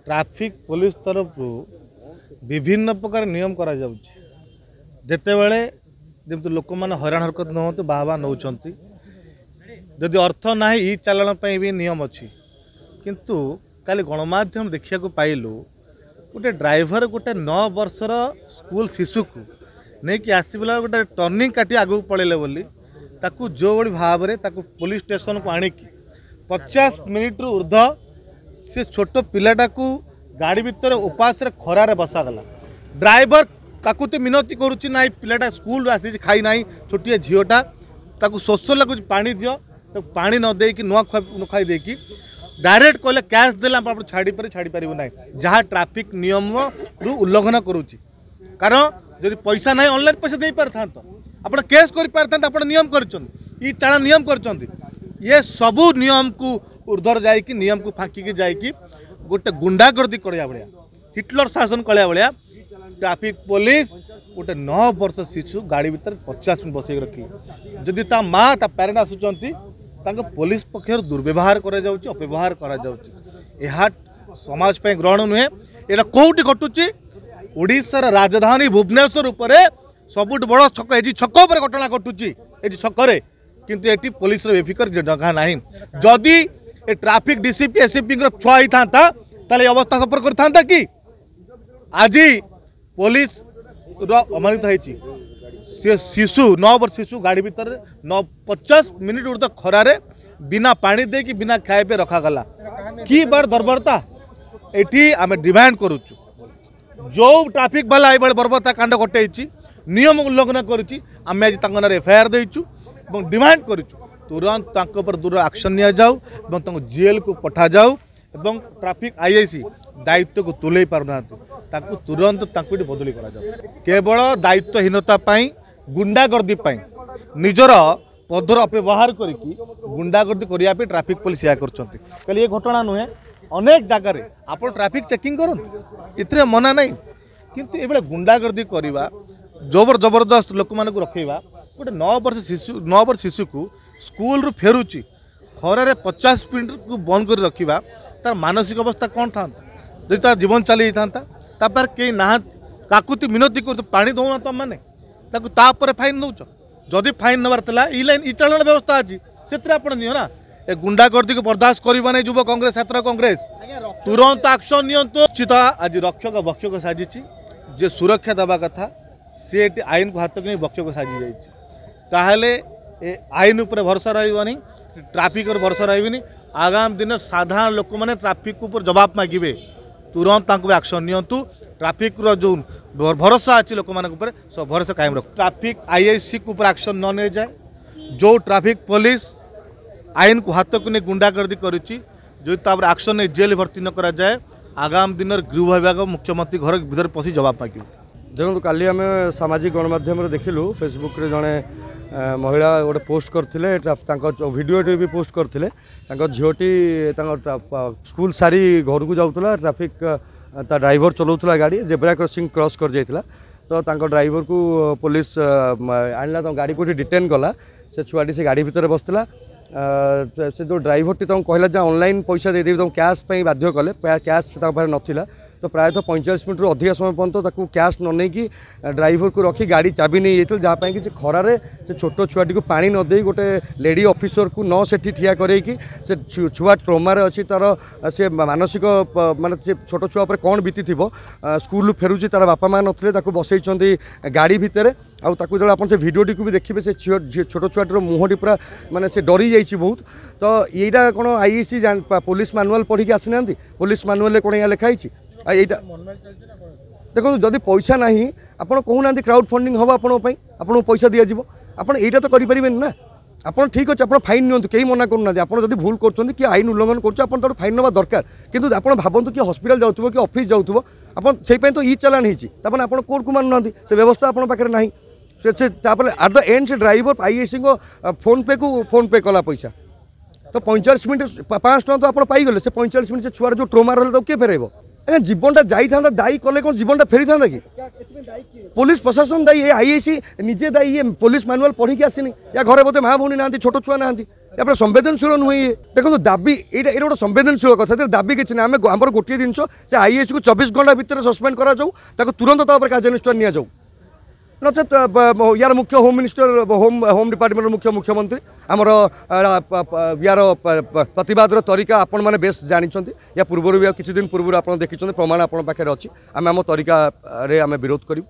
Traffic police तरफ विभिन्न प्रकार नियम करा जिते बड़े जमी लोक मैंने हैरान हरकत न हो बाबा नौ जदि अर्थ ना ई चालाण भी नियम अच्छी किंतु काली गणमाध्यम देखा पाइलु गोटे ड्राइवर गोटे 9 वर्षर स्कूल शिशु को नहीं कि आसला गोटे टर्निंग काटी आगू पड़े बोली ताकू जो बड़ी भाव में पुलिस स्टेशन को आणिकी 50 मिनिट रु ऊर्ध से छोट पिलाटा को गाड़ी भितर उपास खरार बसागला ड्राइवर ताकू तो मिनती करुच्ची ना पिलाटा स्कूल आसी खाई ना छोटिया झीटा ताकू शोष लगुच पानी दियो पानी न देकी नुआ न खाई देकी डायरेक्ट कहले कैश देला आप छाड़ी पारे ना जहाँ ट्रैफिक नियम रु उल्लंघन करुच्ची कारण जब पैसा ना ऑनलाइन पैसा दे पार था आप केस कर पार आप नियम कर चालान नियम कर ये सबू नियम को ऊर्धर जाइए नियम को फाँकिकी जाइए गोटे गुंडागर्दी करिया भाया हिटलर शासन कलिया भाया ट्रैफिक पुलिस गोटे 9 वर्ष शिशु गाड़ी भीतर 50 मिनट बसई रखी जदि ता माँ ता पेरेंट आसुचंती पुलिस पक्षर दुर्व्यवहार अपव्यवहार करा समाज पे ग्रहण नुहे यहाँ कौटी घटुची ओडिशार राजधानी भुवनेश्वर उपरे सबुठ बड़ छक ये छक उपर घटना घटुची ये छकरे किंतु ये पुलिस बेफिकर जगह ना जदि ट्रैफिक डीसीपी एसपी छुआ होता ताले अवस्था सफर करता कि आज पुलिस अमानित होती शिशु 9 वर्ष शिशु गाड़ी भीतर 50 मिनिट उर्ध खरारे बिना पानी दे कि बिना खाए रखागला कि बार बर्बरता ये आम डिमांड करुचु जो ट्रैफिक वाला ये बर्बरता कांड घटे नियम उल्लंघन करुच्ची आम आज एफआईआर देचु डिमांड करुचु तुरंत दूर एक्शन नि जाऊ जेल को पठा जाऊ एवं ट्रैफिक आईआईसी दायित्व को तुले पारना तुरंत बदली करा जाऊ केवल दायित्वहीनता गुंडागर्दी निजर पदर अपव्यवहार करके गुंडागर्दी करने ट्रैफिक पुलिस या कर ये घटना नुहे अनेक जगार आप ट्रैफिक चेकिंग करूँ इतने मना नहीं किंतु ये गुंडागर्दी करवा जबरदस्त लोक मान रखेगा गोटे 9 वर्ष शिशु को स्कूल रु फेरुची खरारे 50 मिनट को बंद कर रखा तार मानसिक अवस्था कौन था जब तार जीवन चली जाता कई ना काकुति मिनती कर पानी दौना तुम मैंने तापर फाइन दौच जदि फाइन नबार ई चालाण व्यवस्था अच्छी से आप नियो ना ए गुंडागर्दी को बर्दाश्त करवा नहीं युव कांग्रेस छात्र कांग्रेस तुरंत एक्शन निश्चित आज रक्षक भक्षक साजी जे सुरक्षा देवा कथा सी आईन को हाथ नहीं भक्षक साजी जाइए आईन उपर भरोसा रही ट्रैफिक भरोसा रही आगामी दिन साधारण लोक मैंने ट्रैफिक ऊपर जवाब मागे तुरंत एक्शन नियंतु ट्रैफिक जो भरोसा अच्छी लोक मान सब भरोसा कायम रख ट्रैफिक आईआईसी के ऊपर एक्शन न नहीं जाए जो ट्रैफिक पुलिस आईन को हाथ को नहीं गुंडागर्दी करुच्ची जो एक्शन नहीं जेल भर्ती न करा जाए आगामी दिन गृह विभाग मुख्यमंत्री घर भीतर पशि जवाब मागे देखो काली आम सामाजिक गणमाध्यम देखिलु फेसबुक रे जड़े महिला गोटे पोस्ट करते वीडियो भी पोस्ट करते झीटी स्कूल सारी घर को जाऊला ट्रैफिक ड्राइवर चलाऊला गाड़ी जेब्रा क्रॉसिंग क्रॉस कर जाइला तो ड्राइवर को पुलिस आणला गाड़ी को डिटेन कला से छुआटी से गाड़ी भितर बसला से जो ड्राइवर टी कहला जे ऑनलाइन पैसा दे देबी कैश बाध्य कले कैश नाला तो प्रायतः 45 मिनट अधिक समय पर्यटन कैश न नहीं कि ड्राइवर को रखी गाड़ी चाबी नहीं जाती जहाँ कि खरारे से छोट छुआटी को पानी न दे गोटे लेडी ऑफिसर को न सेठी ठिया करैकी से छुआ ट्रोमार अच्छी तार से मानसिक माने से छोट छुआ पर कौन बीती थी स्कूल फेरुची तार बापा माँ नथिले बसई गाड़ी भितर आउ जो आप भिडियोटी को भी देखिए से छोट छुआटर मुहटी पूरा माने से डरी जाइए बहुत तो यहीटा कौन आईआईसी पुलिस मैनुअल पढ़ी आसी ना पुलिस मैनुअल कौन यहाँ लिखाई एटा देखो जदि पैसा ना आप कहूना क्राउड फंडिंग हम आपको पैसा दि जाव आपड़ यहाँ तो करें ना आप ठीक अच्छे आप फाइन नि कहीं मना करूना आप भूल कर कि आईन उल्लंघन कर फाइन ना दरकार किंतु आप भावतु कि हॉस्पिटल जाऊँ कि ऑफिस जाऊँ आप तो ई चालान होने आप कोर्ट को मानुना से व्यवस्था आप पाखे ना से एट द एंड से ड्राइवर आईआईसी को फोन पे कला पैसा तो 45 मिनट 500 तो आप पाईगले से 45 मिनट से छुआर जो ट्रोमा रहा किए फेरब ଆଜ୍ଞା ଜୀବନଟା ଯାଇଥାନ୍ତା ଦାୟୀ କଲେ କ'ଣ ଜୀବନଟା ଫେରିଥାନ୍ତା କି पुलिस प्रशासन दायी ये आईएसी निजे दायी ये पुलिस मैनुअल पढ़ी आसनी या घरे बोधे माँ भूणी ना छोट छुआ ना या संवेदनशील नुहे ये देखो दाबी ये गोटे संवेदनशील कथा दाबी किसी ना आम गोटे जिन से आईएसी को 24 घंटा भितर सस्पेंड करा तुरंत कार्यानुष्ठान नि जाऊ नचेत यार मुख्य होम मिनिस्टर होम डिपार्टमेंट मुख्य मुख्यमंत्री आमर यार प्रतिवादर तरीका आपण मैंने बेस जानते या पूर्व भी किसी दिन पूर्व आप देखी प्रमाण आप पाखे अच्छी आम आम तरीका आम विरोध करूँ।